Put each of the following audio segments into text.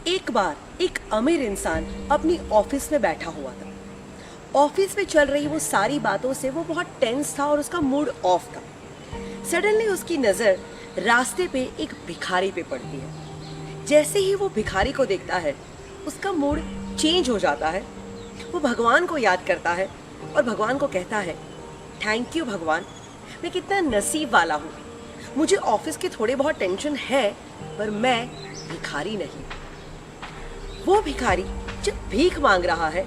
एक बार एक अमीर इंसान अपनी ऑफिस में बैठा हुआ था। ऑफिस में चल रही वो सारी बातों से वो बहुत टेंस था और उसका मूड ऑफ था। सडनली उसकी नज़र रास्ते पे एक भिखारी पे पड़ती है। जैसे ही वो भिखारी को देखता है उसका मूड चेंज हो जाता है। वो भगवान को याद करता है और भगवान को कहता है, थैंक यू भगवान, मैं कितना नसीब वाला हूँ। मुझे ऑफिस की थोड़ी बहुत टेंशन है पर मैं भिखारी नहीं। वो भिखारी जब भीख मांग रहा है,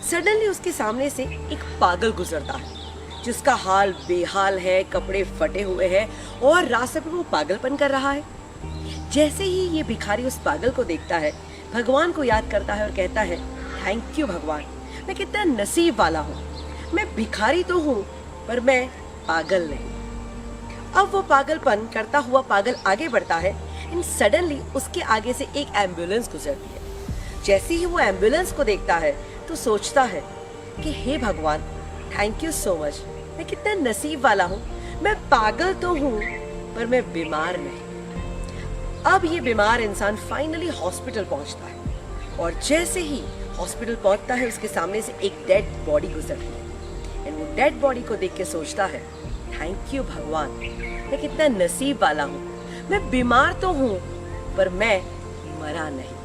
सडनली उसके सामने से एक पागल गुजरता है जिसका हाल बेहाल है, कपड़े फटे हुए हैं और रास्ते पे वो पागलपन कर रहा है। जैसे ही ये भिखारी उस पागल को देखता है, भगवान को याद करता है और कहता है, थैंक यू भगवान, मैं कितना नसीब वाला हूँ। मैं भिखारी तो हूँ पर मैं पागल नहीं। अब वो पागलपन करता हुआ पागल आगे बढ़ता है एंड सडनली उसके आगे से एक एम्बुलेंस गुजरती है। जैसे ही वो एम्बुलेंस को देखता है तो सोचता है कि हे भगवान, थैंक यू सो मच, मैं कितना नसीब वाला हूँ। मैं पागल तो हूँ पर मैं बीमार नहीं। अब ये बीमार इंसान फाइनली हॉस्पिटल पहुँचता है और जैसे ही हॉस्पिटल पहुँचता है उसके सामने से एक डेड बॉडी गुजरती है एंड वो डेड बॉडी को देख के सोचता है, थैंक यू भगवान, मैं कितना नसीब वाला हूँ। मैं बीमार तो हूँ पर मैं मरा नहीं।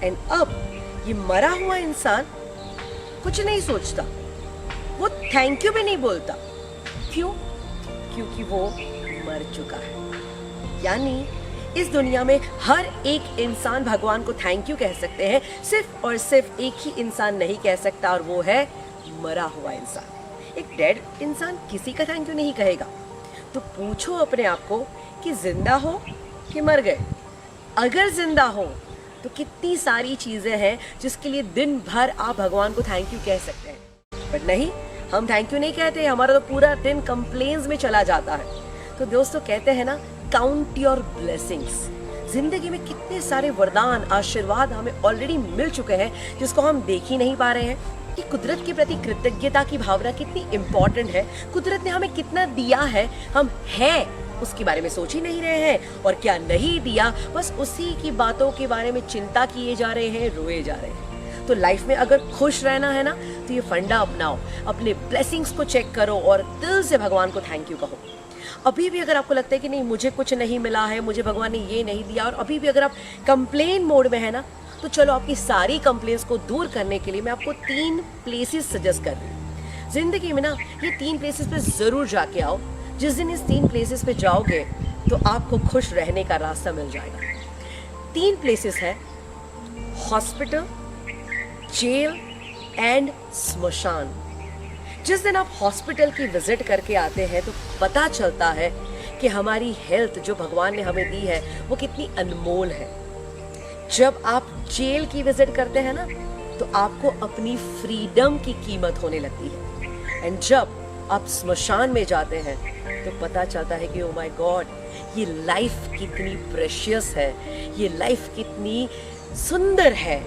एंड अब ये मरा हुआ इंसान कुछ नहीं सोचता, वो थैंक यू भी नहीं बोलता। क्यों? क्योंकि वो मर चुका है। यानी इस दुनिया में हर एक इंसान भगवान को थैंक यू कह सकते हैं, सिर्फ और सिर्फ एक ही इंसान नहीं कह सकता और वो है मरा हुआ इंसान। एक डेड इंसान किसी का थैंक यू नहीं कहेगा। तो पूछो अपने आप को कि जिंदा हो कि मर गए। अगर जिंदा हो तो कितनी सारी चीजें हैं जिसके लिए दिन भर आप भगवान को थैंक यू कह सकते हैं, बट नहीं, हम थैंक यू नहीं कहते। हमारा तो पूरा दिन कंप्लेन्स में चला जाता है। तो दोस्तों कहते हैं ना, काउंट योर ब्लेसिंग्स। जिंदगी में कितने सारे वरदान, आशीर्वाद हमें ऑलरेडी मिल चुके हैं जिसको हम देख ही नहीं पा रहे हैं। कि कुदरत के प्रति कृतज्ञता की भावना कितनी इम्पोर्टेंट है। कुदरत ने हमें कितना दिया है, हम हैं उसके बारे में सोच ही नहीं रहे हैं, और क्या नहीं दिया बस उसी की बातों के बारे में चिंता किए जा रहे हैं, रोए जा रहे हैं। तो लाइफ में अगर खुश रहना है ना तो ये फंडा अपनाओ, अपने ब्लेसिंग्स को चेक करो और दिल से भगवान को थैंक यू कहो। अभी भी अगर आपको लगता है कि नहीं मुझे कुछ नहीं मिला है, मुझे भगवान ने ये नहीं दिया, और अभी भी अगर आप कंप्लेन मोड में है ना, तो चलो आपकी सारी कंप्लेंट्स को दूर करने के लिए मैं आपको 3 प्लेसेस सजेस्ट कर रही हूँ। जिंदगी में ना ये 3 प्लेसेस पे जरूर जाके आओ। जिस दिन इस 3 प्लेसेस पे जाओगे तो आपको खुश रहने का रास्ता मिल जाएगा। 3 प्लेसेस है हॉस्पिटल, जेल एंड स्मशान। जिस दिन आप हॉस्पिटल की विजिट करके आते हैं तो पता चलता है कि हमारी हेल्थ जो भगवान ने हमें दी है वो कितनी अनमोल है। जब आप जेल की विजिट करते हैं ना तो आपको अपनी फ्रीडम की कीमत होने लगती है। एंड जब आप स्मशान में जाते हैं तो पता चलता है कि ओ माय गॉड, ये लाइफ कितनी प्रेशियस है, ये लाइफ कितनी सुंदर है।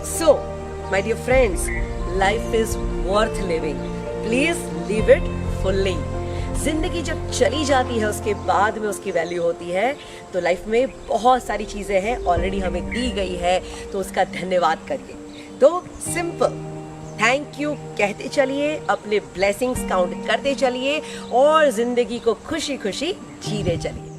So my dear friends, life is worth living, please live it fully. जिंदगी जब चली जाती है उसके बाद में उसकी वैल्यू होती है। तो लाइफ में बहुत सारी चीजें हैं ऑलरेडी हमें दी गई है, तो उसका धन्यवाद करिए। तो सिंपल थैंक यू कहते चलिए, अपने ब्लेसिंग्स काउंट करते चलिए और जिंदगी को खुशी खुशी जीने चलिए।